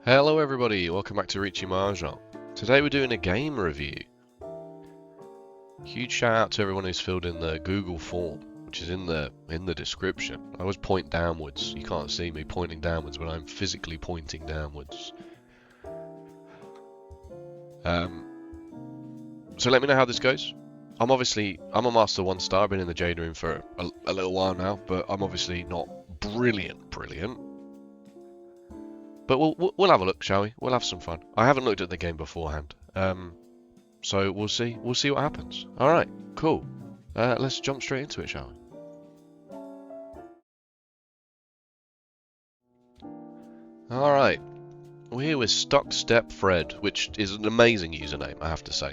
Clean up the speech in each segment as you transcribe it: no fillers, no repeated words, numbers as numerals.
Hello everybody, welcome back to Riichi Mahjong. Today we're doing a game review. Huge shout out to everyone who's filled in the Google form, which is in the description. I always point downwards. You can't see me pointing downwards, but I'm physically pointing downwards. So let me know how this goes. I'm a Master 1 star, I've been in the Jade Room for a little while now, but I'm obviously not brilliant. But we'll have a look, shall we? We'll have some fun. I haven't looked at the game beforehand, so we'll see what happens. All right, cool. Let's jump straight into it, shall we? All right, we're here with StuckStepFred, which is an amazing username, I have to say.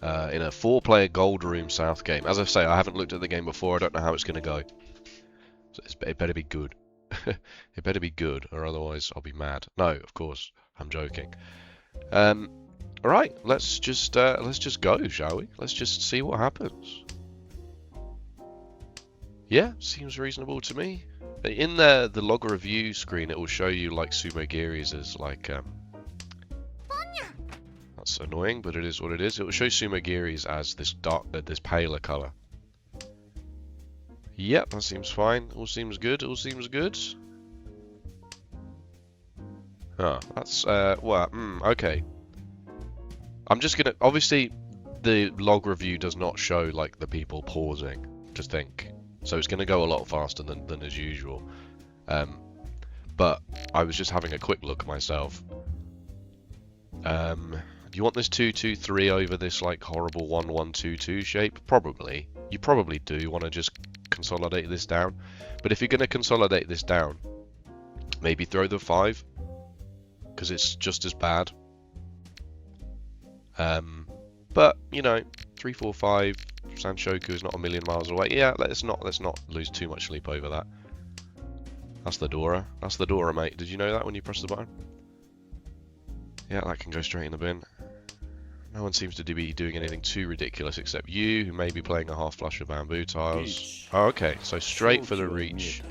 In a 4-player Gold Room South game. As I say, I haven't looked at the game before. I don't know how it's going to go. So it better be good. It better be good, or otherwise I'll be mad. No, of course, I'm joking. Alright, let's just go, shall we? Let's just see what happens. Yeah, seems reasonable to me. In the log review screen, it will show you like Sumogiri's as like that's annoying, but it is what it is. It will show Sumogiri's as this this paler color. Yep, that seems fine. All seems good. All seems good. Oh, that's okay. I'm just gonna obviously the log review does not show like the people pausing to think, so it's gonna go a lot faster than as usual. But I was just having a quick look myself. Do you want this 2-2-3 over this like horrible 1-1-2-2 shape? Probably. You probably do want to just consolidate this down. But if you're going to consolidate this down, maybe throw the 5, because it's just as bad. But you know, 3-4-5 Sanshoku is not a million miles away. Yeah, let's not lose too much sleep over that. That's the Dora. That's the Dora, mate. Did you know that when you press the button? Yeah, that can go straight in the bin. No one seems to be doing anything too ridiculous except you, who may be playing a half flush of bamboo tiles. Oh, okay, so straight for the reach.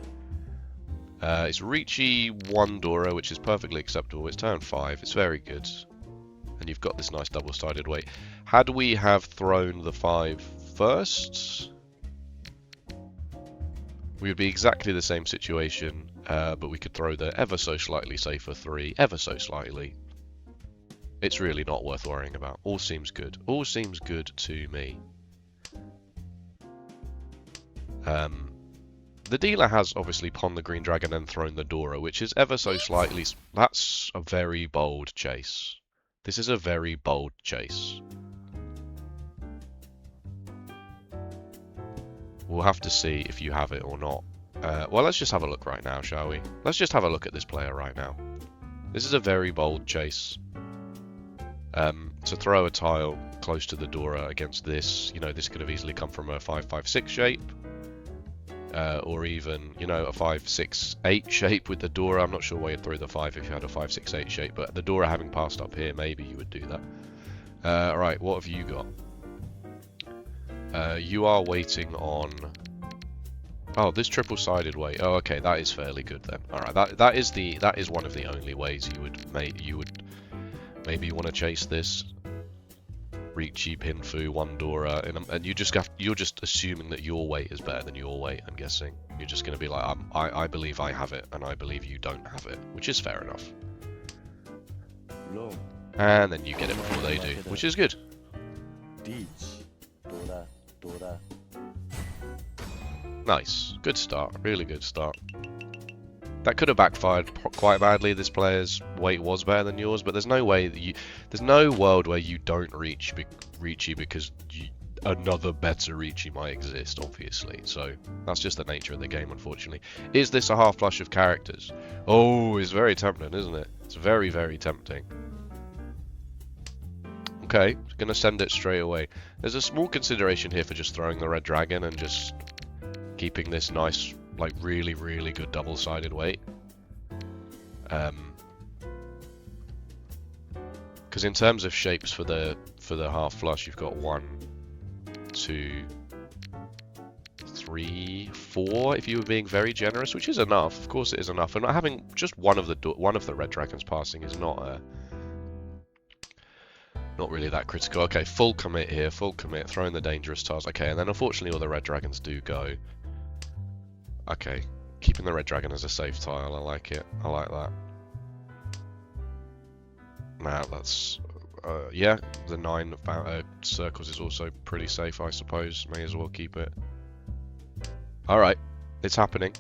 It's Riichi 1 Dora, which is perfectly acceptable. It's turn 5. It's very good. And you've got this nice double-sided weight. Had we have thrown the 5 first, we would be exactly the same situation, but we could throw the ever so slightly safer 3, ever so slightly. It's really not worth worrying about. All seems good. All seems good to me. The dealer has obviously pawned the green dragon and thrown the Dora, which is ever so slightly... That's a very bold chase. This is a very bold chase. We'll have to see if you have it or not. Well, let's just have a look right now, shall we? Let's just have a look at this player right now. This is a very bold chase. To throw a tile close to the Dora against this, you know, this could have easily come from a 5-5-6 shape, or even, you know, a 5-6-8 shape with the Dora. I'm not sure why you'd throw the 5 if you had a 5-6-8 shape, but the Dora having passed up here, maybe you would do that. Alright, what have you got? You are waiting on... Oh, this triple-sided way. Oh, okay, that is fairly good then. Alright, that is one of the only ways you would maybe want to chase this Riichi Pinfu 1 Dora, and you're just assuming that your weight is better than your weight. I'm guessing you're just going to be like, I believe I have it, and I believe you don't have it, which is fair enough. And then you get it before they do, which is good. Nice, good start, really good start. That could have backfired quite badly. This player's weight was better than yours, but there's no way that there's no world where you don't reach Riichi because another better Riichi might exist, obviously. So that's just the nature of the game, unfortunately. Is this a half flush of characters? Oh, it's very tempting, isn't it? It's very, very tempting. Okay, gonna send it straight away. There's a small consideration here for just throwing the red dragon and just keeping this nice, like really, really good double-sided weight. Because in terms of shapes for the half flush, you've got 1, 2, 3. 3, 4 if you were being very generous, which is enough. Of course it is enough. And not having just one of the red dragons passing is not really that critical. Okay, full commit here, full commit, throwing the dangerous tiles. Okay, and then unfortunately all the red dragons do go. Okay, keeping the red dragon as a safe tile, I like it. I like that. Now that's... yeah, the 9 circles is also pretty safe, I suppose. May as well keep it. Alright, it's happening.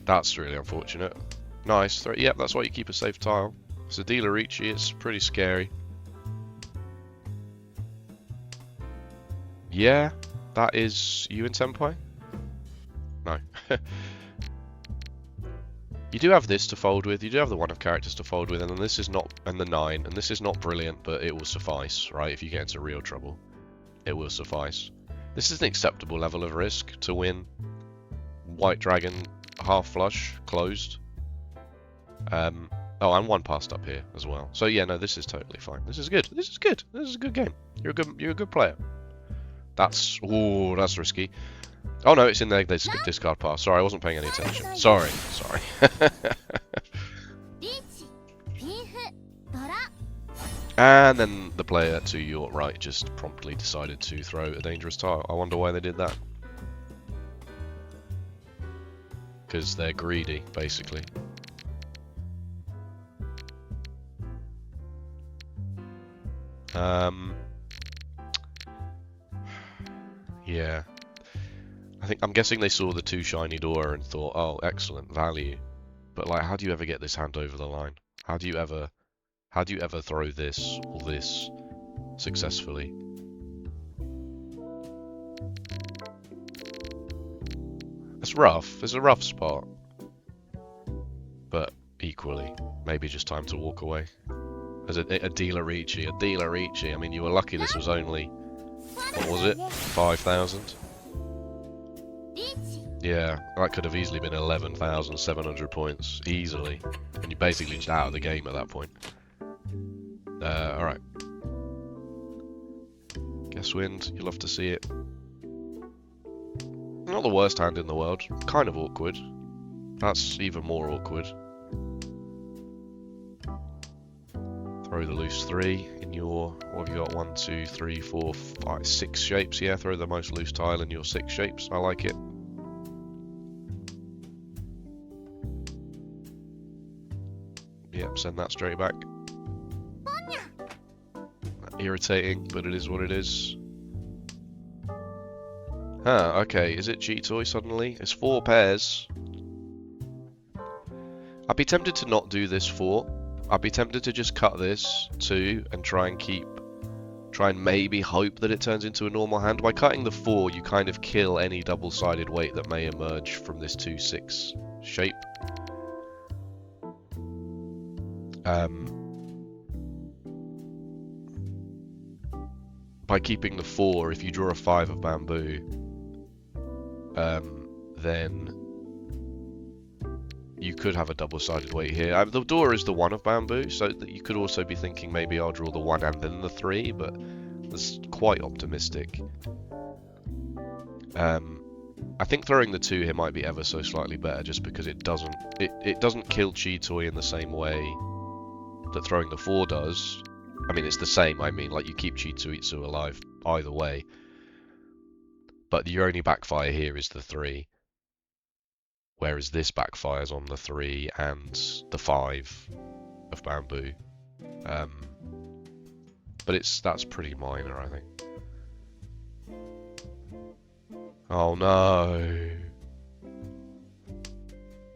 That's really unfortunate. Nice. Yep, that's why you keep a safe tile. It's a dealer Riichi, it's pretty scary. Yeah, that is you in Senpai? No. You do have this to fold with, you do have the 1 of characters to fold with, and then this is not, and the 9, and this is not brilliant, but it will suffice, right? If you get into real trouble, it will suffice. This is an acceptable level of risk to win. White dragon, half flush, closed. Oh, and 1 passed up here as well. So yeah, no, this is totally fine. This is good. This is good. This is a good game. You're a good player. That's risky. Oh no, it's in there. There's discard pass. Sorry, I wasn't paying any attention. Sorry. And then the player to your right just promptly decided to throw a dangerous tile. I wonder why they did that. Because they're greedy, basically. Yeah. I'm guessing they saw the 2 shiny door and thought, oh, excellent value. But like, how do you ever get this hand over the line? How do you ever throw this or this successfully? It's rough. It's a rough spot. But equally, maybe just time to walk away. As a dealer Riichi. I mean, you were lucky this was only, what was it? 5,000? Yeah, that could have easily been 11,700 points, easily. And you're basically just out of the game at that point. Alright. Guess wind, you'll have to see it. Not the worst hand in the world, kind of awkward. That's even more awkward. Throw the loose 3 in your, what have you got, 1, 2, 3, 4, 5, 6 shapes. Yeah, throw the most loose tile in your 6 shapes. I like it. Yep, send that straight back. Irritating, but it is what it is. Huh, okay, is it G-Toy suddenly? It's 4 pairs. I'd be tempted to not do this 4. I'd be tempted to just cut this 2 and try and maybe hope that it turns into a normal hand. By cutting the 4, you kind of kill any double-sided weight that may emerge from this 2-6 shape. By keeping the 4, if you draw a 5 of bamboo, then you could have a double-sided weight here. The door is the 1 of bamboo, so that you could also be thinking maybe I'll draw the 1 and then the 3, but that's quite optimistic. I think throwing the 2 here might be ever so slightly better, just because it doesn't kill Chi-Toy in the same way that throwing the 4 does. I mean, it's the same. I mean, like, you keep Chi-Toitsu alive either way. But your only backfire here is the 3. Whereas this backfires on the 3 and the 5 of bamboo. But that's pretty minor, I think. Oh no!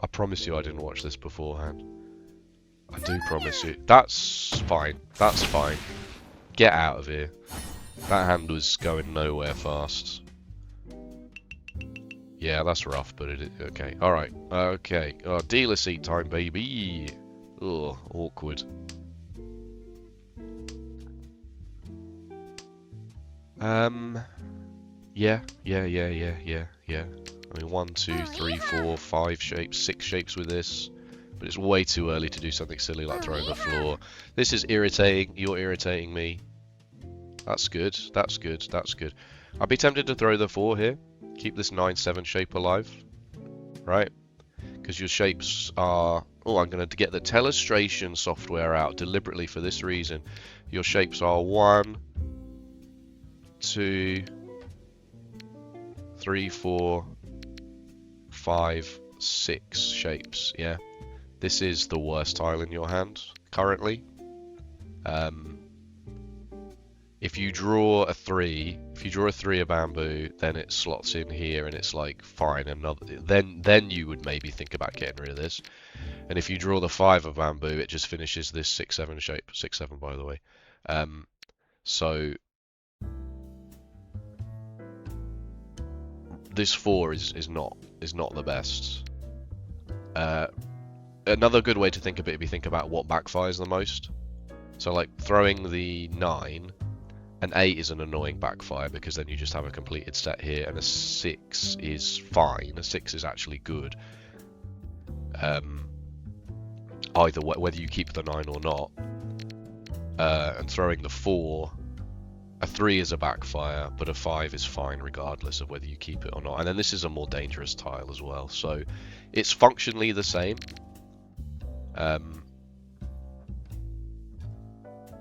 I promise you I didn't watch this beforehand. I do promise you. That's fine. That's fine. Get out of here. That hand was going nowhere fast. Yeah, that's rough, but okay. Alright. Okay. Oh, dealer seat time, baby. Ugh, awkward. Yeah. I mean, 1, 2, 3, 4, 5 shapes, 6 shapes with this. But it's way too early to do something silly like throwing the floor. This is irritating. You're irritating me. That's good. That's good. That's good. I'd be tempted to throw the 4 here. Keep this 9-7 shape alive. Right? Because your shapes are... Oh, I'm going to get the Telestration software out deliberately for this reason. Your shapes are 1, 2, 3, 4, 5, 6 shapes. Yeah. This is the worst tile in your hand currently. If you draw a 3, of bamboo, then it slots in here and it's like fine. Then you would maybe think about getting rid of this. And if you draw the 5 of bamboo, it just finishes this 6-7 shape. 6-7 by the way. So this 4 is not the best. Another good way to think of it, if you think about what backfires the most. So like throwing the 9. An 8 is an annoying backfire because then you just have a completed set here, and a 6 is fine. A 6 is actually good. Either way, whether you keep the 9 or not. And throwing the 4, a 3 is a backfire, but a 5 is fine regardless of whether you keep it or not. And then this is a more dangerous tile as well, so it's functionally the same.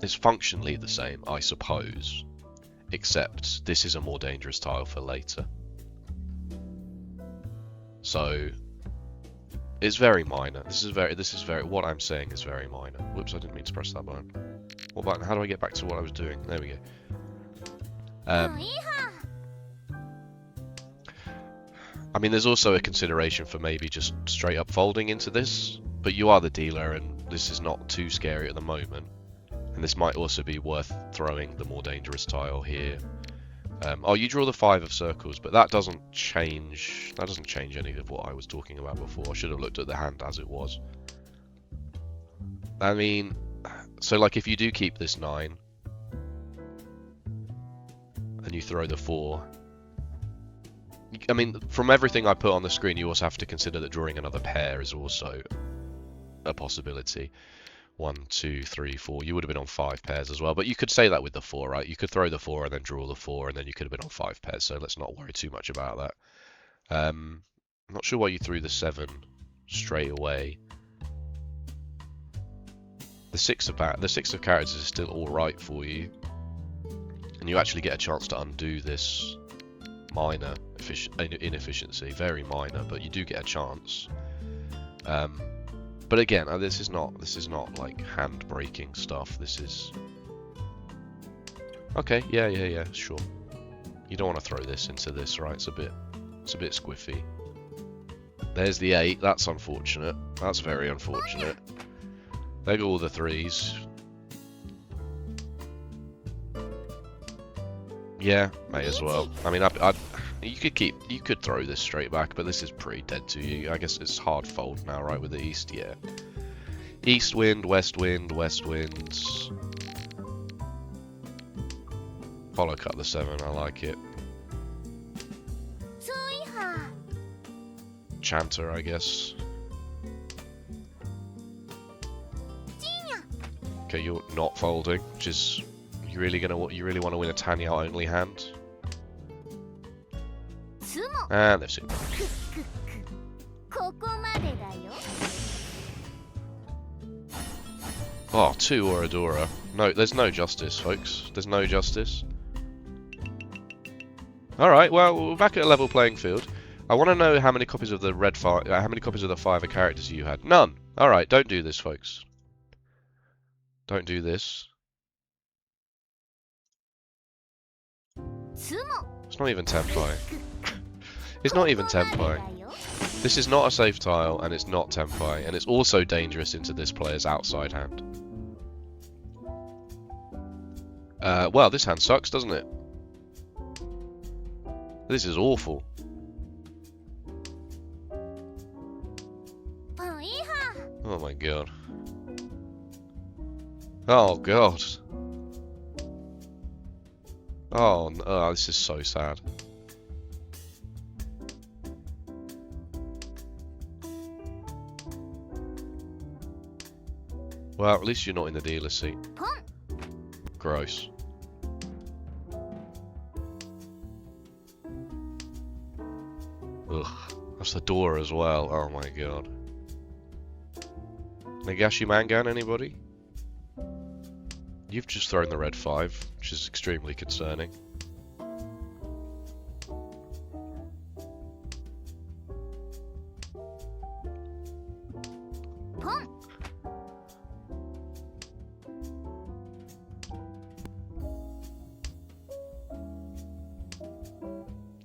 It's functionally the same, I suppose, except this is a more dangerous tile for later. So it's very minor. This is very. What I'm saying is very minor. Whoops, I didn't mean to press that button. What button? How do I get back to what I was doing? There we go. I mean, there's also a consideration for maybe just straight up folding into this, but you are the dealer, and this is not too scary at the moment. And this might also be worth throwing the more dangerous tile here. Oh, you draw the 5 of circles, but that doesn't change. That doesn't change any of what I was talking about before. I should have looked at the hand as it was. I mean, so like if you do keep this 9 and you throw the 4, I mean, from everything I put on the screen, you also have to consider that drawing another pair is also a possibility. 1, 2, 3, 4. You would have been on 5 pairs as well, but you could say that with the 4, right? You could throw the 4 and then draw the 4, and then you could have been on 5 pairs. So let's not worry too much about that. I'm not sure why you threw the 7 straight away. The 6 of characters is still all right for you, and you actually get a chance to undo this minor inefficiency. Very minor, but you do get a chance. But again, this is not like hand-breaking stuff. This is okay. Yeah, sure. You don't want to throw this into this, right? It's a bit squiffy. There's the 8. That's unfortunate. That's very unfortunate. There go all the 3s. Yeah, may as well. I mean, you could throw this straight back, but this is pretty dead to you. I guess it's hard fold now, right, with the east, yeah. East wind, west wind, west winds. Follow cut the 7, I like it. Chanter, I guess. Okay, you're not folding, which is you really want to win a Tanya only hand. And they've seen. Oh, 2 Oradora. No, there's no justice, folks. There's no justice. Alright, well, we're back at a level playing field. I want to know how many copies of the red how many copies of the 5 characters you had. None! Alright, don't do this, folks. Don't do this. It's not even Tenpai. It's not even Tenpai. This is not a safe tile, and it's not Tenpai, and it's also dangerous into this player's outside hand. Well, this hand sucks, doesn't it? This is awful. Oh my god. Oh god. Oh, no, this is so sad. Well, at least you're not in the dealer seat. Gross. That's the door as well. Oh my god. Nagashi Mangan, anybody? You've just thrown the red 5, which is extremely concerning.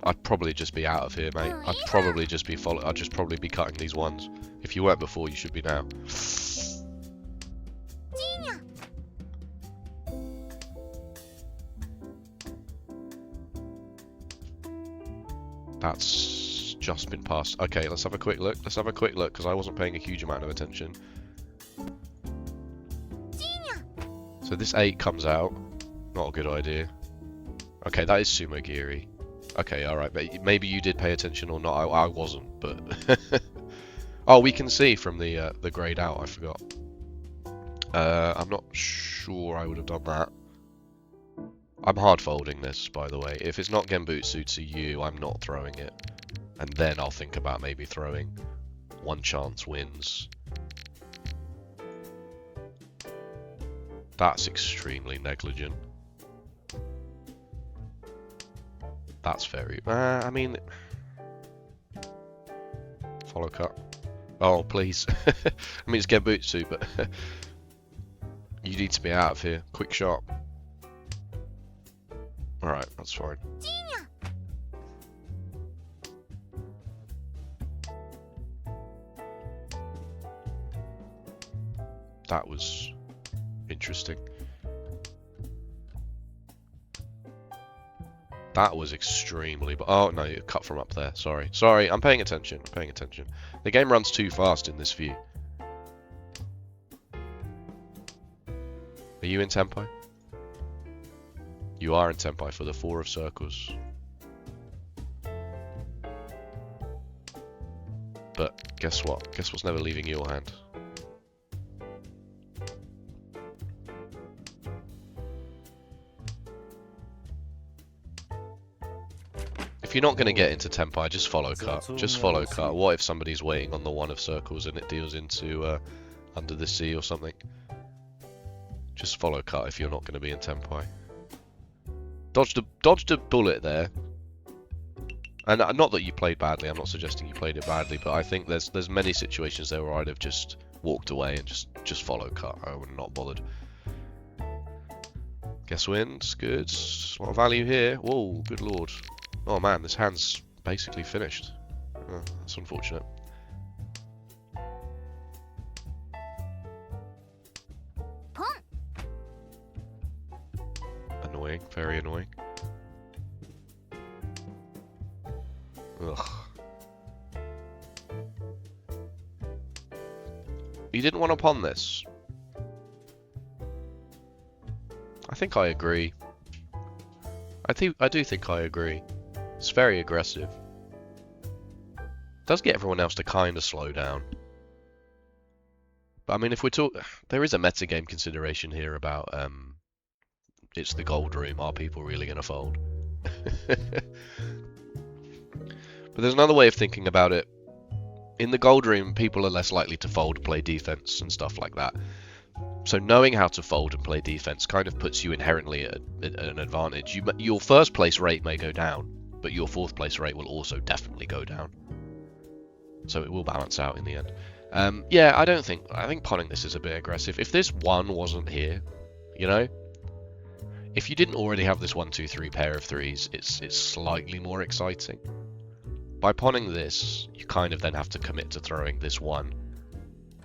I'd probably just be out of here, mate. I'd probably just be I'd just probably be cutting these ones. If you weren't before, you should be now. That's just been passed. Okay, let's have a quick look. Let's have a quick look, because I wasn't paying a huge amount of attention. So this 8 comes out. Not a good idea. Okay, that is Sumogiri. Okay, alright, but maybe you did pay attention or not. I wasn't, but... Oh, we can see from the grayed out, I forgot. I'm not sure I would have done that. I'm hard folding this, by the way. If it's not Genbutsu to you, I'm not throwing it. And then I'll think about maybe throwing one chance wins. That's extremely negligent. That's very... I mean... Follow cut. Oh, please. I mean, it's Genbutsu, but... You need to be out of here. Quick shot. Alright, that's fine. That was... interesting. That was extremely... Oh, no, you cut from up there. Sorry. Sorry, I'm paying attention. I'm paying attention. The game runs too fast in this view. Are you in Tempai? You are in Tempai for the 4 of circles. But guess what? Guess what's never leaving your hand? If you're not going to get into Tempai, just follow cut. Just follow cut. What if somebody's waiting on the 1 of circles and it deals into Under the Sea or something? Just follow cut if you're not going to be in Tempai. Dodged a bullet there. And not that you played badly, I'm not suggesting you played it badly, but I think there's many situations there where I'd have just walked away and just follow cut. I would have not bothered. Guess wins, good. A lot of value here. Whoa, good lord. Oh man, this hand's basically finished. Oh, that's unfortunate. Annoying, very annoying. Ugh. You didn't want to pawn this. I think I agree. I do think I agree. It's very aggressive. Does get everyone else to kind of slow down. But I mean, if we're talking, there is a metagame consideration here about it's the gold room. Are people really going to fold? But there's another way of thinking about it. In the gold room, people are less likely to fold, play defense and stuff like that. So knowing how to fold and play defense kind of puts you inherently at an advantage. Your first place rate may go down, but your 4th place rate will also definitely go down. So it will balance out in the end. Yeah, I think pawning this is a bit aggressive. If this 1 wasn't here, you know, if you didn't already have this 1, 2, 3 pair of 3s, it's slightly more exciting. By pawning this, you kind of then have to commit to throwing this 1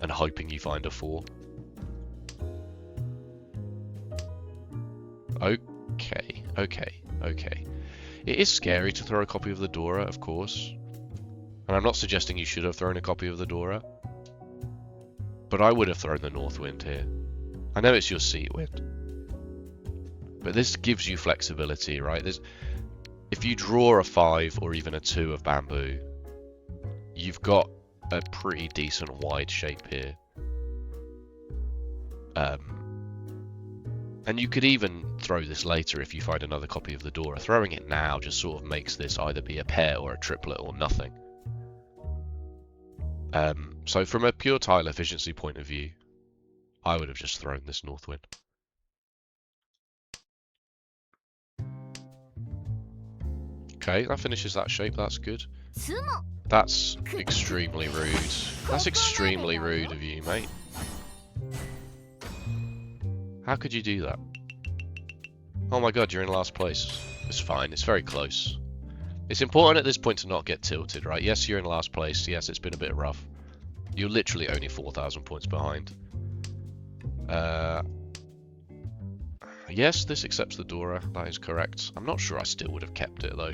and hoping you find a 4. Okay. It is scary to throw a copy of the Dora, of course. And I'm not suggesting you should have thrown a copy of the Dora. But I would have thrown the North Wind here. I know it's your Sea Wind. But this gives you flexibility, right? If you draw a 5 or even a 2 of bamboo, you've got a pretty decent wide shape here. And you could even throw this later if you find another copy of the Dora. Throwing it now just sort of makes this either be a pair or a triplet or nothing. So from a pure tile efficiency point of view, I would have just thrown this north wind. Okay, that finishes that shape, that's good. That's extremely rude. That's extremely rude of you, mate. How could you do that? Oh my god, you're in last place. It's fine, it's very close. It's important at this point to not get tilted, right? Yes, you're in last place. Yes, it's been a bit rough. You're literally only 4,000 points behind. Yes, this accepts the Dora. That is correct. I'm not sure I still would have kept it, though.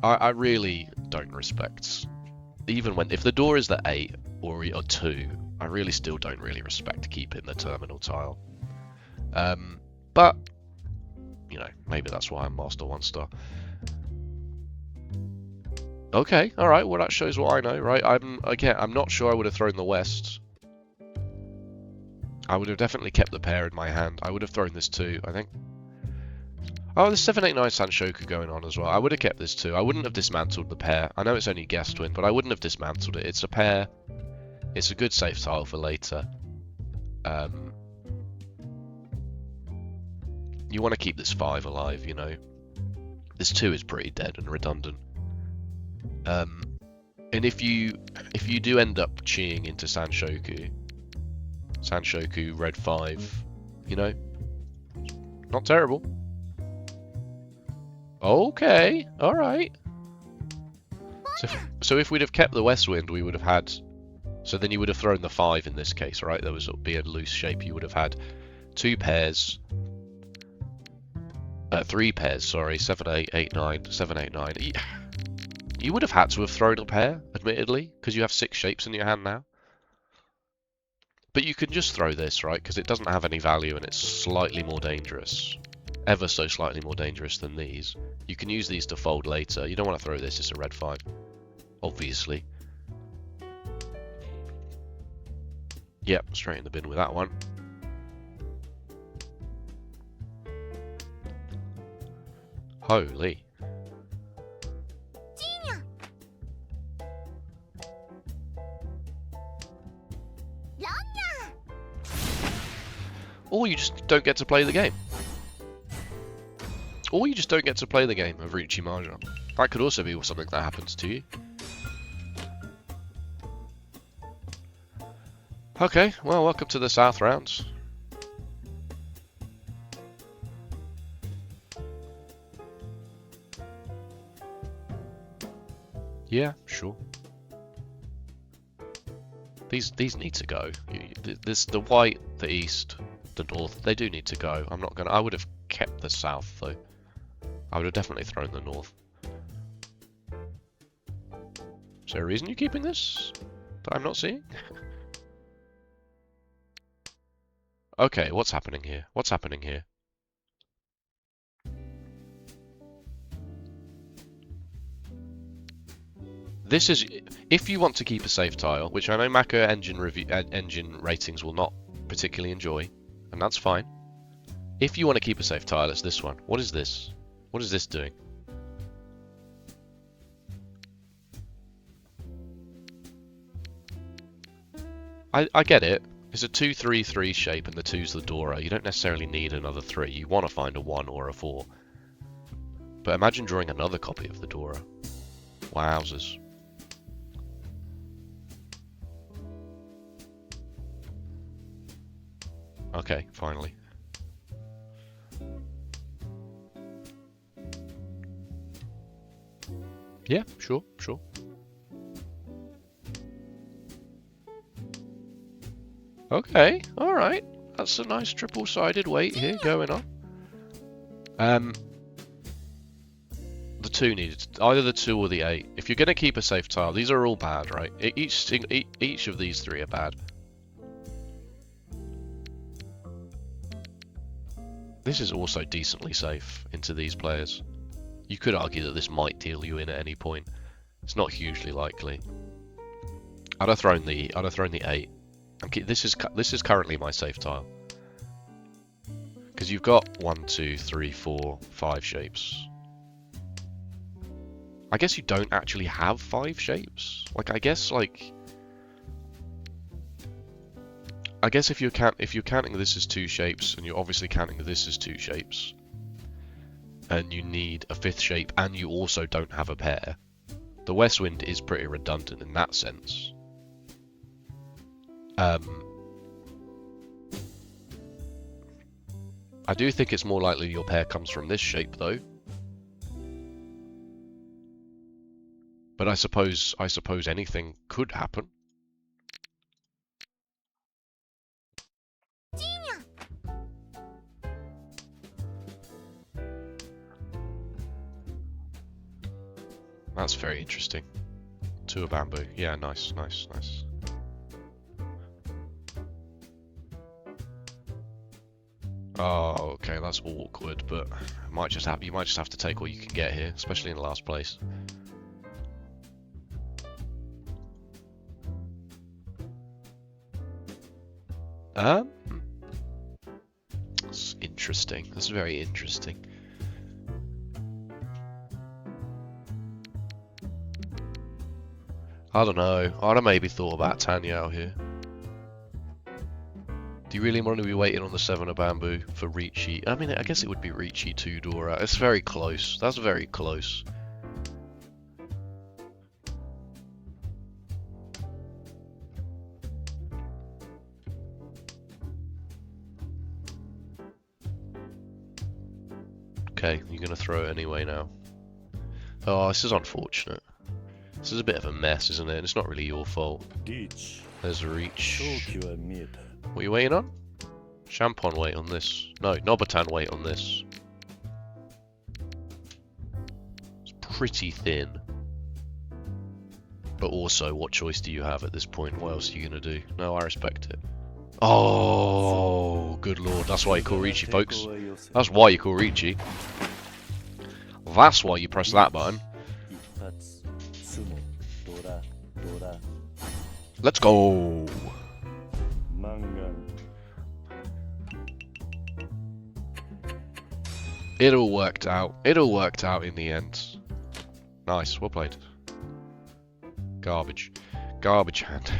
I really don't respect... Even when... If the door is the 8 or 2, I really still don't really respect keeping the terminal tile. But, you know, maybe that's why I'm Master 1 star. Okay, alright, well that shows what I know, right? I'm not sure I would have thrown the west. I would have definitely kept the pair in my hand. I would have thrown this too, I think. Oh, there's 789 Sanshoku going on as well. I would have kept this too. I wouldn't have dismantled the pair. I know it's only guest win, but I wouldn't have dismantled it. It's a pair. It's a good safe tile for later. You want to keep this 5 alive, you know. This 2 is pretty dead and redundant. And if you do end up cheeing into Sanshoku, red 5, you know, not terrible. Okay, alright. So if we'd have kept the west wind, we would have had... So then you would have thrown the 5 in this case, right? There would be a loose shape. You would have had 2 pairs... 3 pairs, sorry. 7, 8, 8, 9, 7, 8, 9. You would have had to have thrown a pair, admittedly, because you have 6 shapes in your hand now. But you can just throw this, right? Because it doesn't have any value and it's slightly more dangerous. Ever so slightly more dangerous than these. You can use these to fold later. You don't want to throw this, it's a red 5. Obviously. Yep, straight in the bin with that one. Holy. Or you just don't get to play the game. Or you just don't get to play the game of Riichi Mahjong. That could also be something that happens to you. Okay, well, welcome to the South rounds. Yeah, sure. These need to go. The white, the east, the north, they do need to go. I'm not gonna. I would have kept the south though. I would have definitely thrown the north. Is there a reason you're keeping this that I'm not seeing? Okay, what's happening here? What's happening here? This is, if you want to keep a safe tile, which I know Mako engine ratings will not particularly enjoy, and that's fine. If you want to keep a safe tile, it's this one. What is this? What is this doing? I get it. It's a 2-3-3 shape and the 2's the Dora. You don't necessarily need another 3. You want to find a 1 or a 4. But imagine drawing another copy of the Dora. Wowzers. Okay, finally. Yeah, sure, sure. Okay, alright. That's a nice triple-sided weight here going on. The 2 needed either the 2 or the 8. If you're going to keep a safe tile, these are all bad, right? Each of these 3 are bad. This is also decently safe into these players. You could argue that this might deal you in at any point. It's not hugely likely. I'd have thrown the 8. This is currently my safe tile. Because you've got 1, 2, 3, 4, 5 shapes. I guess you don't actually have 5 shapes. Like, I guess if you're counting this as 2 shapes, and you're obviously counting this as 2 shapes, and you need a 5th shape, and you also don't have a pair, the west wind is pretty redundant in that sense. I do think it's more likely your pair comes from this shape, though. But I suppose anything could happen. That's very interesting. 2 of bamboo. Yeah, nice, nice, nice. Oh, okay, that's awkward, but you might just have to take what you can get here, especially in the last place. That's interesting. That's very interesting. I don't know. I'd have maybe thought about Tanyao here. Do you really want to be waiting on the 7 of bamboo for Riichi? I mean, I guess it would be Riichi 2 Dora. It's very close. That's very close. Okay, you're going to throw it anyway now. Oh, this is unfortunate. This is a bit of a mess, isn't it? It's not really your fault. There's a reach. What are you waiting on? Champon wait on this. No, Nobatan wait on this. It's pretty thin. But also, what choice do you have at this point? What else are you going to do? No, I respect it. Oh, good lord. That's why you call Riichi, folks. That's why you call Riichi. That's why you press that button. Let's go! It all worked out. It all worked out in the end. Nice, well played. Garbage. Garbage hand.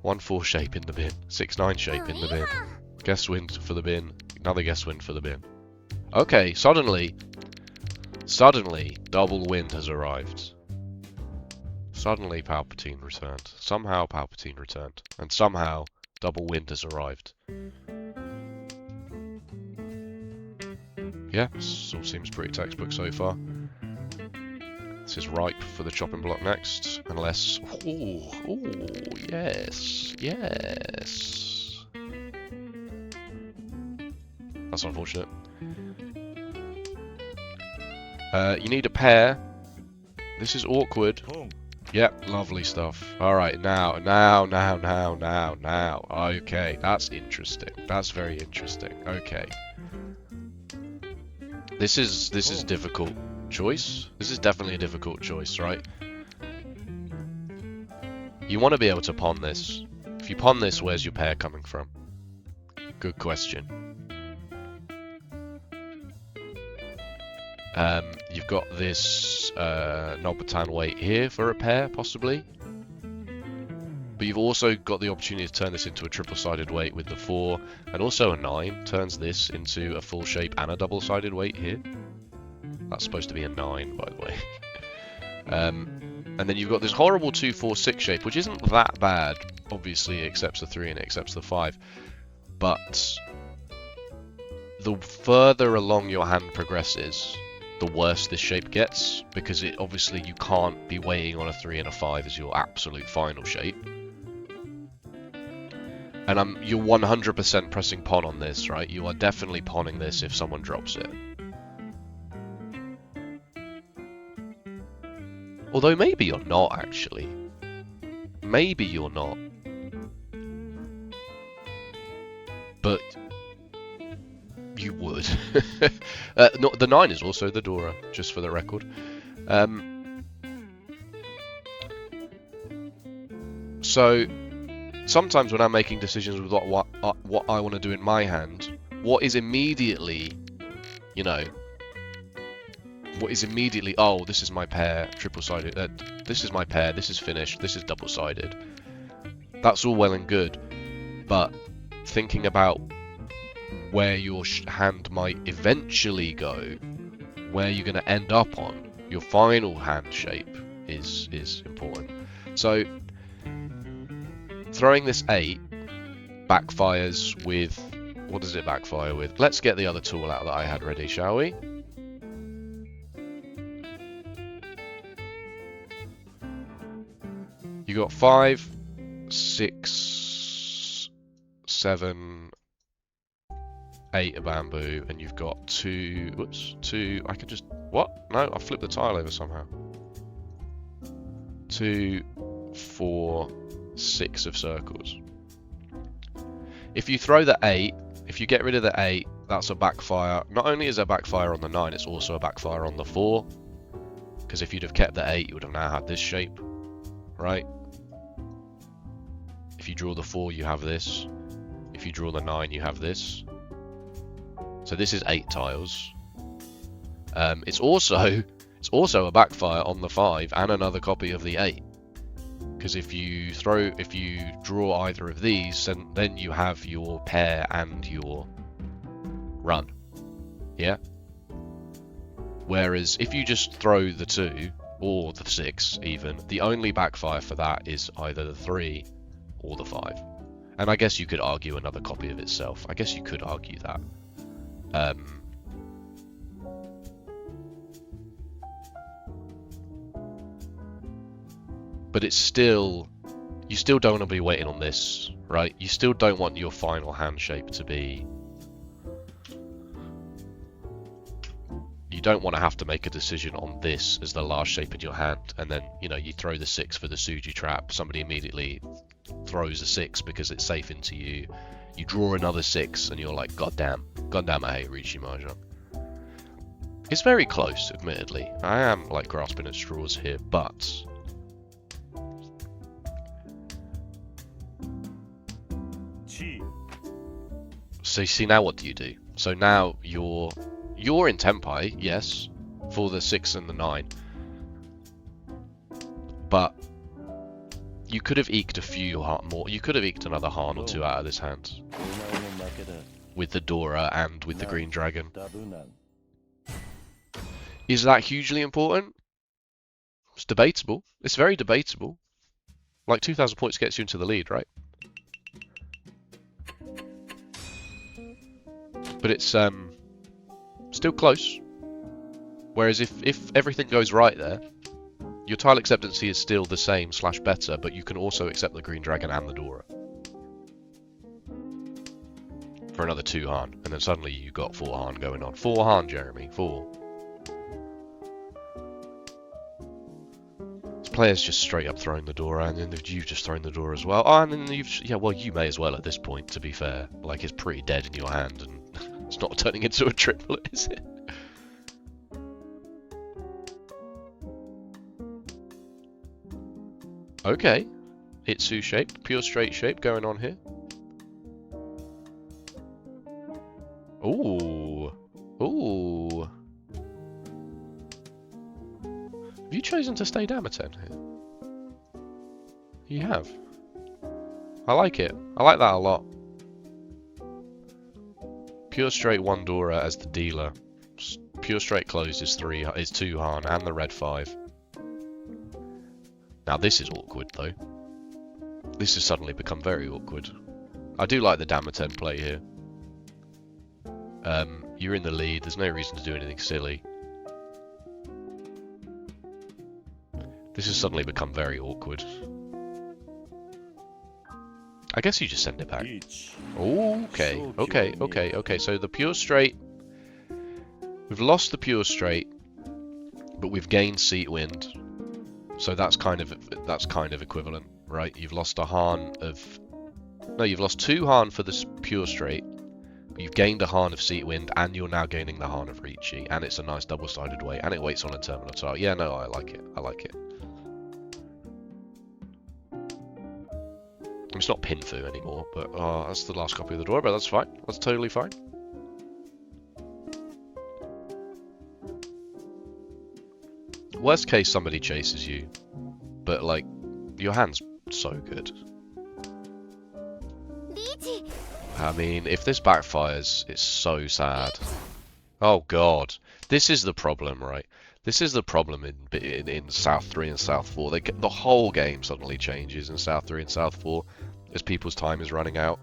1-4 shape in the bin. 6-9 shape in the bin. Guest wind for the bin. Another guest wind for the bin. Okay, suddenly, double wind has arrived. Suddenly Palpatine returned. Somehow Palpatine returned. And somehow double wind has arrived. Yeah, this all seems pretty textbook so far. This is ripe for the chopping block next. Unless... Ooh, ooh, yes, yes. That's unfortunate. You need a pair. This is awkward. Yep, lovely stuff. Alright, now. Okay, that's interesting. That's very interesting. Okay. This is a difficult choice. This is definitely a difficult choice, right? You want to be able to pawn this. If you pawn this, where's your pair coming from? Good question. You've got this Nobatan weight here for a pair, possibly. But you've also got the opportunity to turn this into a triple-sided weight with the 4, and also a 9 turns this into a full shape and a double-sided weight here. That's supposed to be a 9, by the way. And then you've got this horrible 2-4-6 shape, which isn't that bad. Obviously, it accepts the 3 and it accepts the 5. But the further along your hand progresses, the worse this shape gets, because it obviously you can't be weighing on a 3 and a 5 as your absolute final shape. And you're 100% pressing pawn on this, right? You are definitely pawning this if someone drops it. Although maybe you're not, actually. Maybe you're not. But you would. No, the 9 is also the Dora, just for the record. So sometimes when I'm making decisions with what I want to do in my hand, what is immediately, you know, what is immediately, oh, this is my pair, triple-sided, this is my pair, this is finished, this is double-sided. That's all well and good, but thinking about where your hand might eventually go, where you're going to end up on, your final hand shape is important. So, throwing this 8 backfires with, what does it backfire with? Let's get the other tool out that I had ready, shall we? You got 5, 6, 7, 8 of bamboo, and you've got 2, whoops, 2, I could just, what? No, I flipped the tile over somehow. 2, 4, 6 of circles. If you throw the 8, if you get rid of the 8, that's a backfire. Not only is a backfire on the 9, it's also a backfire on the 4. Because if you'd have kept the 8, you would have now had this shape, right? If you draw the 4, you have this. If you draw the 9, you have this. So this is 8 tiles. It's also a backfire on the 5 and another copy of the 8. Because if you draw either of these, then you have your pair and your run. Yeah? Whereas if you just throw the 2, or the 6 even, the only backfire for that is either the 3 or the 5. And I guess you could argue another copy of itself. I guess you could argue that. But it's still, you still don't want to be waiting on this, right? You still don't want your final hand shape to be, you don't want to have to make a decision on this as the last shape in your hand, and then, you know, you throw the 6 for the Suji trap, somebody immediately throws a 6 because it's safe into you, you draw another 6, and you're like, God damn, I hate Riichi Mahjong. It's very close, admittedly. I am, like, grasping at straws here, but so you see, now what do you do? So now you're in Tenpai, yes, for the 6 and the 9. But you could have eked a few more. You could have eked another Han or 2 out of this hand. With the Dora and with the Green Dragon. Is that hugely important? It's debatable. It's very debatable. Like 2,000 points gets you into the lead, right? But it's still close. Whereas if everything goes right there, your tile acceptancy is still the same / better, but you can also accept the Green Dragon and the Dora. For another 2 Han, and then suddenly you got 4 Han going on. 4 Han, Jeremy, 4. This player's just straight up throwing the Dora, and then you've just thrown the Dora as well. Oh, and then yeah, well, you may as well at this point, to be fair. Like, it's pretty dead in your hand, and it's not turning into a triplet, is it? Okay. Itsu shape, pure straight shape going on here. Ooh. Ooh. Have you chosen to stay Damaten here? You have. I like it. I like that a lot. Pure straight 1 Dora as the dealer. Pure straight closed is 2 Han and the red 5. Now this is awkward though. This has suddenly become very awkward. I do like the Damaten play here. You're in the lead, there's no reason to do anything silly. This has suddenly become very awkward. I guess you just send it back. Okay. So the pure straight, we've lost the pure straight, but we've gained seat wind. So that's kind of equivalent, right? You've lost a Han of, no, you've lost 2 Han for this pure straight. You've gained a Han of seat wind, and you're now gaining the Han of Riichi, and it's a nice double-sided weight, and it waits on a terminal tile. Yeah, no, I like it. I like it. It's not Pinfu anymore, but that's the last copy of the Dora, but that's fine. That's totally fine. Worst case, somebody chases you, but like your hand's so good. I mean, if this backfires, it's so sad. Oh god, this is the problem, right? This is the problem in South 3 and South 4. The whole game suddenly changes in South 3 and South 4 as people's time is running out.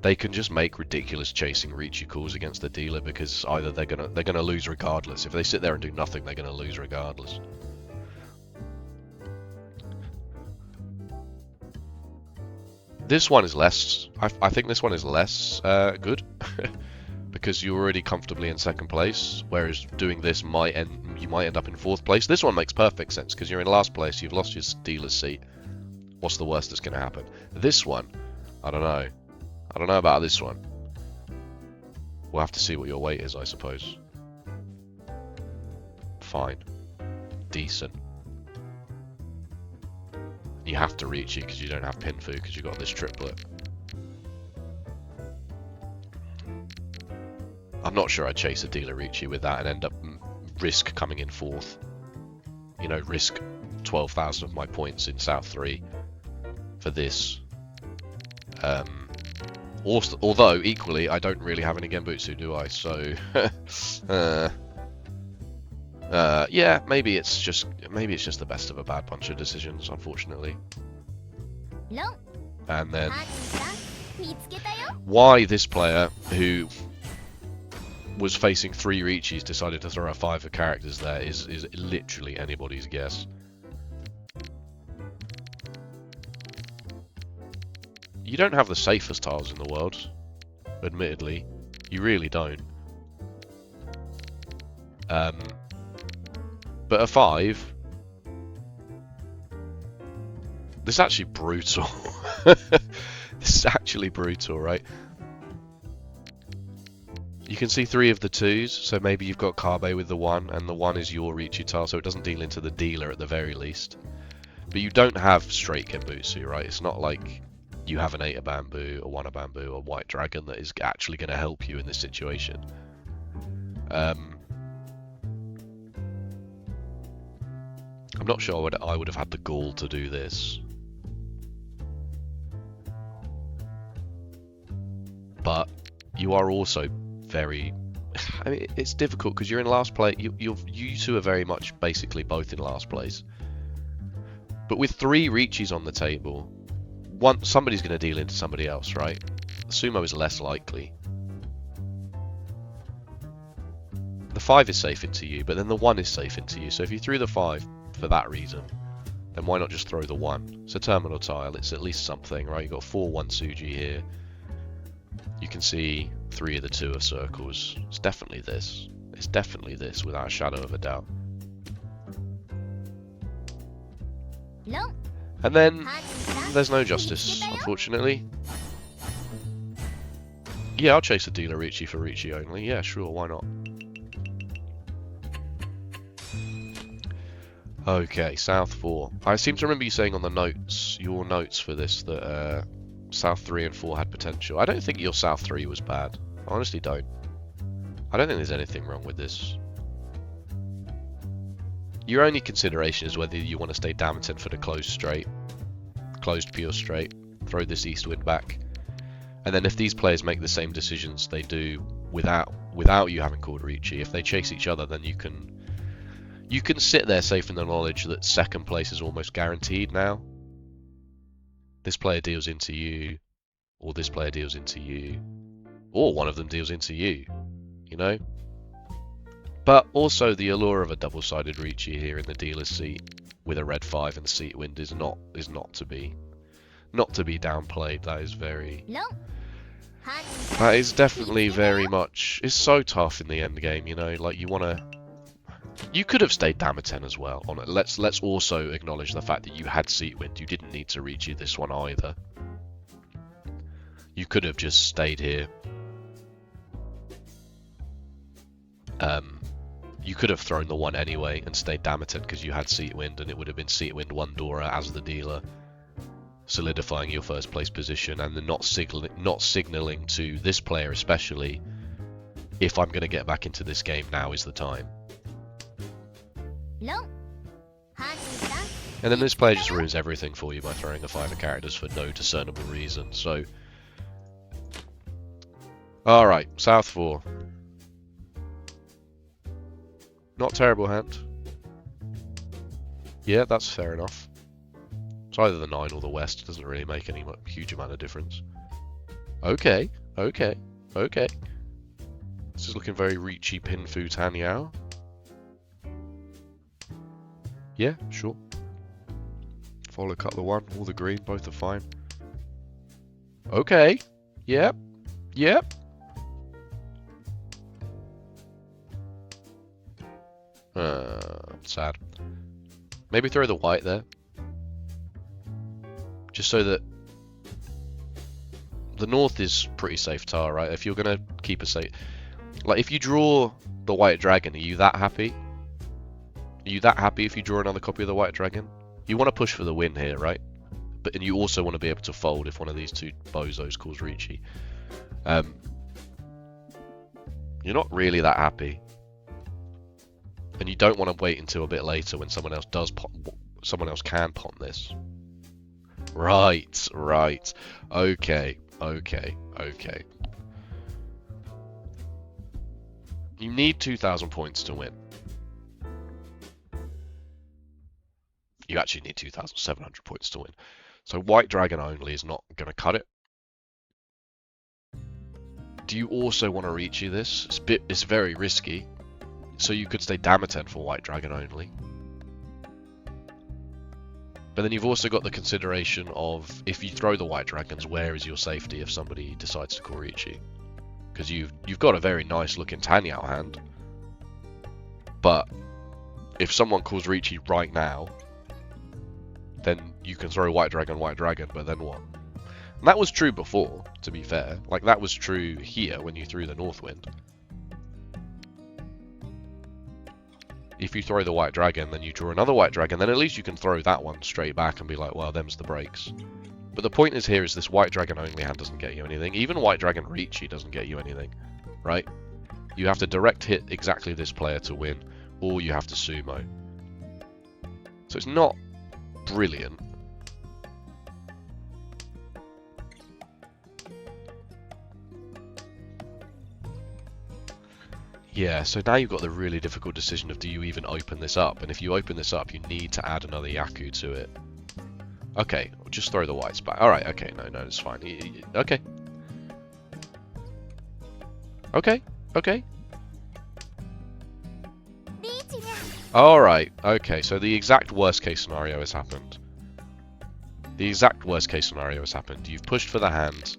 They can just make ridiculous chasing Riichi calls against the dealer because either they're gonna lose regardless. If they sit there and do nothing, they're gonna lose regardless. This one is less. I think this one is less good because you're already comfortably in second place. Whereas doing this you might end up in fourth place. This one makes perfect sense because you're in last place. You've lost your dealer's seat. What's the worst that's going to happen? This one, I don't know. I don't know about this one. We'll have to see what your weight is, I suppose. Fine. Decent. You have to reach it because you don't have Pinfu because you've got this triplet. I'm not sure I'd chase a dealer Riichi with that and end up risk coming in fourth. You know, risk 12,000 of my points in South 3 for this. Also, although, equally, I don't really have any Genbutsu, do I? So, yeah, maybe it's just the best of a bad bunch of decisions, unfortunately. And then, why this player who was facing 3 Riichis decided to throw a 5 of characters there is literally anybody's guess. You don't have the safest tiles in the world, admittedly. You really don't. But a 5... This is actually brutal. This is actually brutal, right? You can see 3 of the 2s, so maybe you've got Kabe with the 1, and the 1 is your Riichi tile, so it doesn't deal into the dealer at the very least. But you don't have straight Genbutsu, right? It's not like you have an 8 of bamboo, a 1 of bamboo, a white dragon that is actually going to help you in this situation. I'm not sure I would have had the gall to do this. But you are also very... I mean, it's difficult because you're in last place. You two are very much basically both in last place. But with 3 Riichis on the table, somebody's going to deal into somebody else, right? Sumo is less likely. The 5 is safe into you, but then the 1 is safe into you. So if you threw the 5 for that reason, then why not just throw the 1? It's a terminal tile. It's at least something, right? You've got 4-1 Suji here. You can see 3 of the 2 of circles. It's definitely this. It's definitely this, without a shadow of a doubt. No. And then there's no justice, unfortunately. Yeah, I'll chase a dealer Riichi for Riichi only. Yeah, sure, why not? Okay, South 4. I seem to remember you saying on the notes, your notes for this, that South 3 and 4 had potential. I don't think your South 3 was bad. I honestly don't. I don't think there's anything wrong with this. Your only consideration is whether you want to stay Damanton for the closed straight. Closed pure straight. Throw this east wind back. And then if these players make the same decisions they do without you having called Riichi, if they chase each other, then you can sit there safe in the knowledge that second place is almost guaranteed now. This player deals into you, or this player deals into you, or one of them deals into you, you know? But also the allure of a double-sided Riichi here in the dealer's seat with a red 5 and the seat wind is not to be downplayed. That is very... No. That is definitely very much... It's so tough in the end game, you know? Like, you want to... You could have stayed Damanton as well. On it. Let's also acknowledge the fact that you had seat wind. You didn't need to Riichi this one either. You could have just stayed here. You could have thrown the 1 anyway and stayed Damanton because you had seat wind, and it would have been seat wind 1 Dora as the dealer, solidifying your first place position, and then not signaling to this player especially, if I'm going to get back into this game, now is the time. Long. Hachi-san. And then this player just ruins everything for you by throwing a 5 of characters for no discernible reason, so... Alright, South 4. Not terrible hand. Yeah, that's fair enough. It's either the 9 or the West, it doesn't really make any huge amount of difference. Okay, okay, okay. This is looking very Riichi Pinfu Tanyao. Yeah, sure. Follow cut the 1, or the green, both are fine. Okay, yep, yep. Sad. Maybe throw the white there. Just so that the north is pretty safe tile, right? If you're gonna keep a safe, like if you draw the white dragon, are you that happy? Are you that happy if you draw another copy of the white dragon? You want to push for the win here, right? And you also want to be able to fold if one of these two bozos calls Riichi. You're not really that happy, and you don't want to wait until a bit later when someone else does someone else can pawn this. Right, right. Okay, okay, okay. You need 2,000 points to win. You actually need 2,700 points to win. So white dragon only is not going to cut it. Do you also want to Riichi this? It's very risky. So you could stay Damaten for white dragon only. But then you've also got the consideration of, if you throw the white dragons, where is your safety if somebody decides to call Riichi? Because you've got a very nice looking Tanyao hand. But if someone calls Riichi right now, then you can throw white dragon, but then what? And that was true before, to be fair. Like, that was true here when you threw the Northwind. If you throw the white dragon, then you draw another white dragon, then at least you can throw that one straight back and be like, well, them's the breaks. But the point is here is this white dragon only hand doesn't get you anything. Even white dragon Riichi doesn't get you anything, right? You have to direct hit exactly this player to win, or you have to sumo. So it's not brilliant. Yeah, so now you've got the really difficult decision of, do you even open this up? And if you open this up, you need to add another Yaku to it. Okay, just throw the whites back. Alright, okay, no, it's fine. Okay. Okay, okay. Alright, okay, so the exact worst case scenario has happened. The exact worst case scenario has happened. You've pushed for the hand,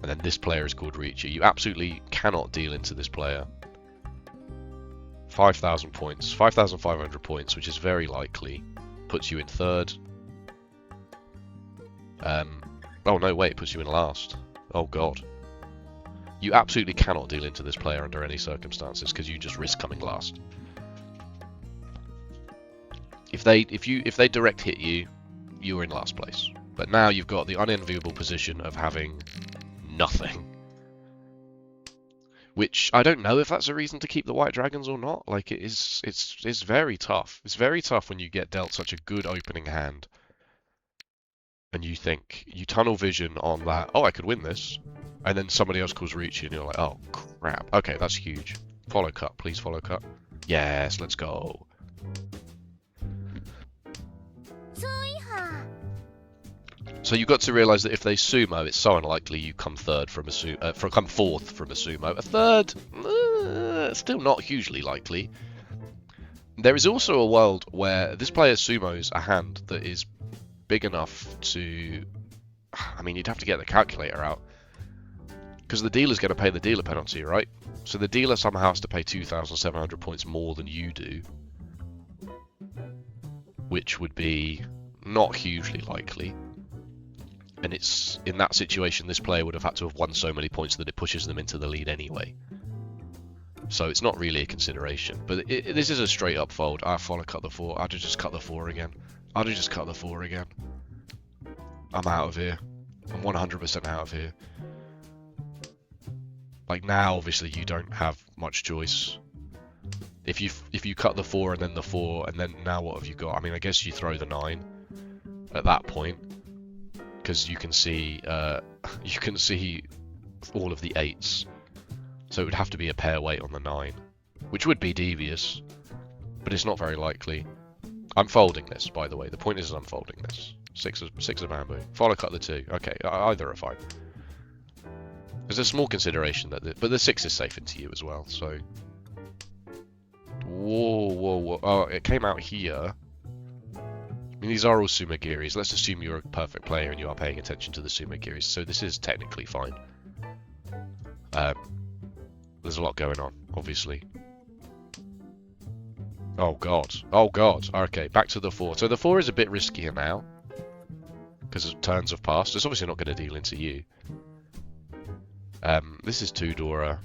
and then this player is called Riichi. You absolutely cannot deal into this player. 5,000 points, 5,500 points, which is very likely, puts you in third. Oh no, wait, puts you in last. Oh god. You absolutely cannot deal into this player under any circumstances because you just risk coming last. If they direct hit you, you're in last place. But now you've got the unenviable position of having nothing. Which, I don't know if that's a reason to keep the white dragons or not. Like, it's very tough. It's very tough when you get dealt such a good opening hand. And you think, you tunnel vision on that, oh, I could win this. And then somebody else calls Riichi and you're like, oh, crap. Okay, that's huge. Follow cut, please follow cut. Yes, let's go. So you've got to realise that if they sumo, it's so unlikely you come third from a come fourth from a sumo. A third, still not hugely likely. There is also a world where this player sumos a hand that is big enough to, I mean, you'd have to get the calculator out, because the dealer's going to pay the dealer penalty, right? So the dealer somehow has to pay 2,700 points more than you do, which would be not hugely likely. And it's in that situation, this player would have had to have won so many points that it pushes them into the lead anyway. So it's not really a consideration. But this is a straight up fold. I follow cut the 4. I'd have just cut the 4 again. I'd have just cut the 4 again. I'm out of here. I'm 100% out of here. Like, now, obviously, you don't have much choice. If you cut the 4 and then the 4, and then now what have you got? I mean, I guess you throw the 9 at that point, because you can see all of the 8s. So it would have to be a pair weight on the 9, which would be devious, but it's not very likely. I'm folding this, by the way. The point is I'm folding this. 6 of bamboo. Follow cut the 2. Okay, either are fine. There's a small consideration that, but the 6 is safe into you as well. So, whoa. Oh, it came out here. I mean, these are all sumagiris. Let's assume you're a perfect player and you are paying attention to the sumagiris. So this is technically fine. There's a lot going on, obviously. Oh god. Okay, back to the 4. So the 4 is a bit riskier now, because turns have passed. It's obviously not going to deal into you. This is 2 Dora,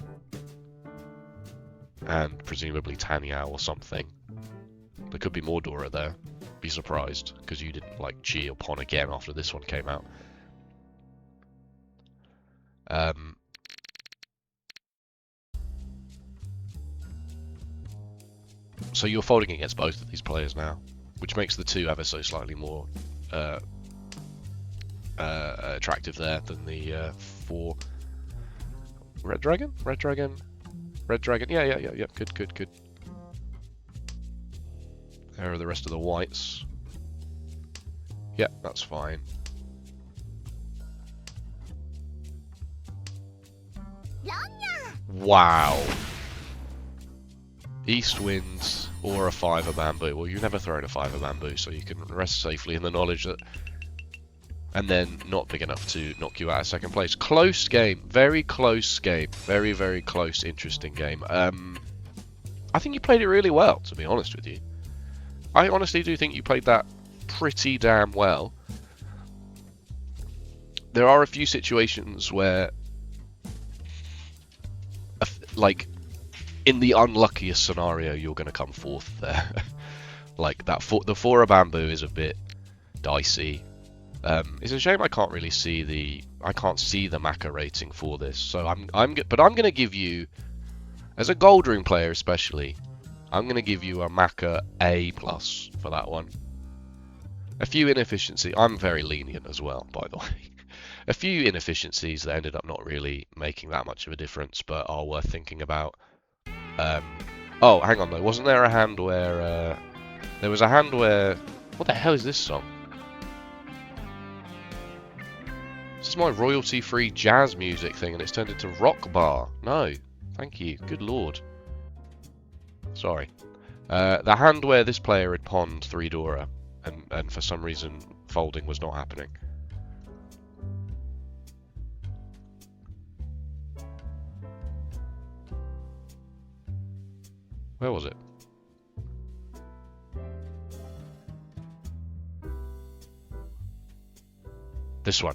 and presumably Tanyao or something. There could be more Dora there. Be surprised, because you didn't like Chi or Pon again after this one came out. So you're folding against both of these players now, which makes the 2 ever so slightly more attractive there than the 4. Red dragon. Yeah. Good. There are the rest of the whites. Yeah, that's fine. Wow. East winds or a 5 of bamboo. Well, you never thrown a 5 of bamboo, so you can rest safely in the knowledge that... And then not big enough to knock you out of second place. Close game. Very close game. Very, very close, interesting game. I think you played it really well, to be honest with you. I honestly do think you played that pretty damn well. There are a few situations where... like... in the unluckiest scenario, you're going to come 4th there. Like that, the 4 of bamboo is a bit dicey. It's a shame I can't really see the Maka rating for this. So I'm going to give you, as a gold ring player especially, I'm going to give you a Maka A+ for that one. A few inefficiencies. I'm very lenient as well, by the way. A few inefficiencies that ended up not really making that much of a difference, but are worth thinking about. Oh, hang on though. Wasn't there a hand where... there was a hand where... What the hell is this song? This is my royalty-free jazz music thing and it's turned into rock bar. No. Thank you. Good lord. Sorry. The hand where this player had pawned 3 Dora and for some reason folding was not happening. Where was it? This one.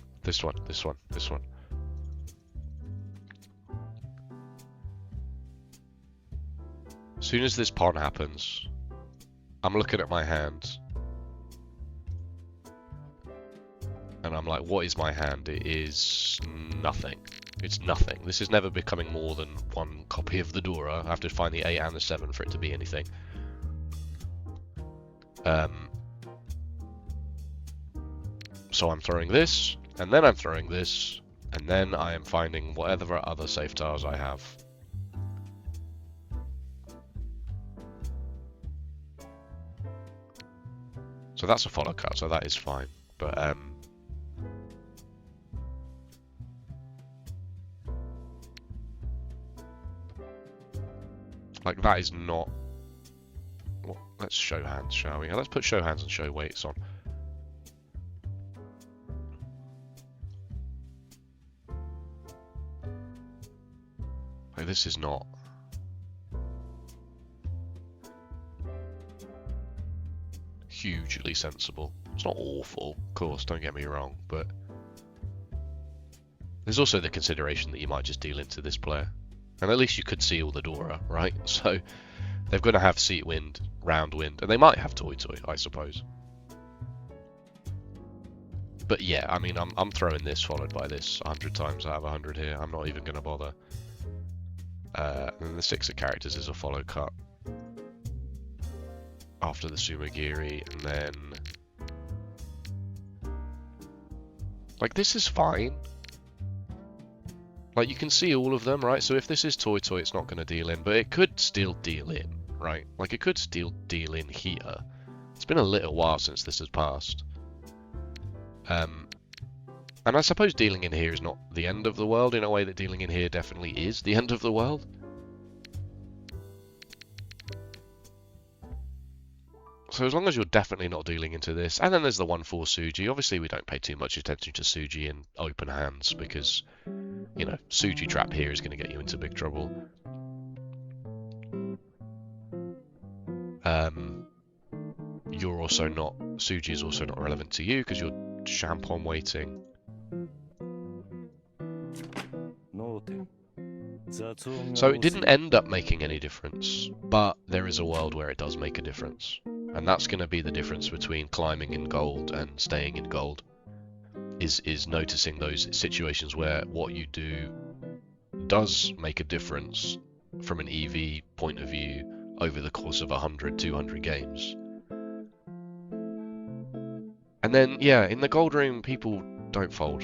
As soon as this pawn happens, I'm looking at my hand. And I'm like, what is my hand? It is nothing. It's nothing. This is never becoming more than 1 copy of the Dora. I have to find the 8 and the 7 for it to be anything. So I'm throwing this, and then I'm throwing this, and then I am finding whatever other safe tiles I have. So that's a follow cut, so that is fine. But like that is not... Well, let's show hands, shall we? Let's put show hands and show weights on. Like, this is not... hugely sensible. It's not awful, of course, don't get me wrong, but... There's also the consideration that you might just deal into this player. And at least you could see all the Dora, right? So they're going to have seat wind, round wind, and they might have toy, I suppose. But yeah, I mean, I'm throwing this followed by this 100 times out of 100 here. I'm not even going to bother. And then the 6 of characters is a follow cut. after the Sumagiri, and then... Like, this is fine. Like, you can see all of them, right? So if this is Toy Toy, it's not going to deal in, but it could still deal in, right? Like, it could still deal in here. It's been a little while since this has passed. And I suppose dealing in here is not the end of the world, in a way that dealing in here definitely is the end of the world. So as long as you're definitely not dealing into this, and then there's the 1-4 Suji. Obviously we don't pay too much attention to Suji in open hands because, you know, Suji trap here is going to get you into big trouble. You're also not, Suji is also not relevant to you because you're Champon waiting. So it didn't end up making any difference, but there is a world where it does make a difference. And that's going to be the difference between climbing in gold and staying in gold, is noticing those situations where what you do does make a difference from an EV point of view over the course of 100, 200 games. And then, yeah, in the gold room, people don't fold.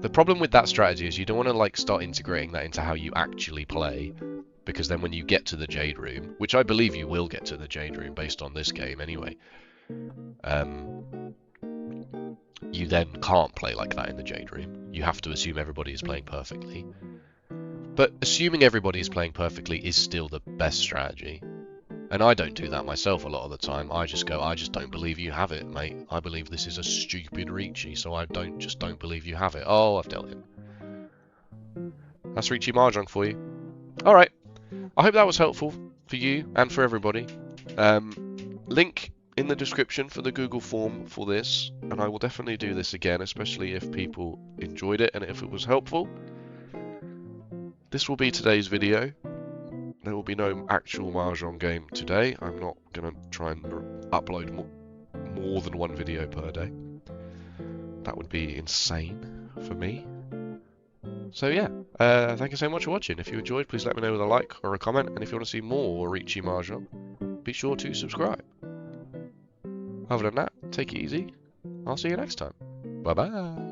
The problem with that strategy is you don't want to like start integrating that into how you actually play, because then when you get to the Jade Room, which I believe you will get to the Jade Room based on this game anyway, you then can't play like that in the Jade Room. You have to assume everybody is playing perfectly. But assuming everybody is playing perfectly is still the best strategy. And I don't do that myself a lot of the time. I just go, I just don't believe you have it, mate. I believe this is a stupid Riichi, so I just don't believe you have it. Oh, I've dealt it. That's Riichi Mahjong for you. Alright. I hope that was helpful for you and for everybody. Link in the description for the Google form for this, and I will definitely do this again, especially if people enjoyed it and if it was helpful. This will be today's video. There will be no actual Mahjong game today. I'm not going to try and upload more than one video per day. That would be insane for me. So yeah, thank you so much for watching. If you enjoyed, please let me know with a like or a comment. And if you want to see more Riichi Mahjong, be sure to subscribe. Other than that, take it easy. I'll see you next time. Bye bye.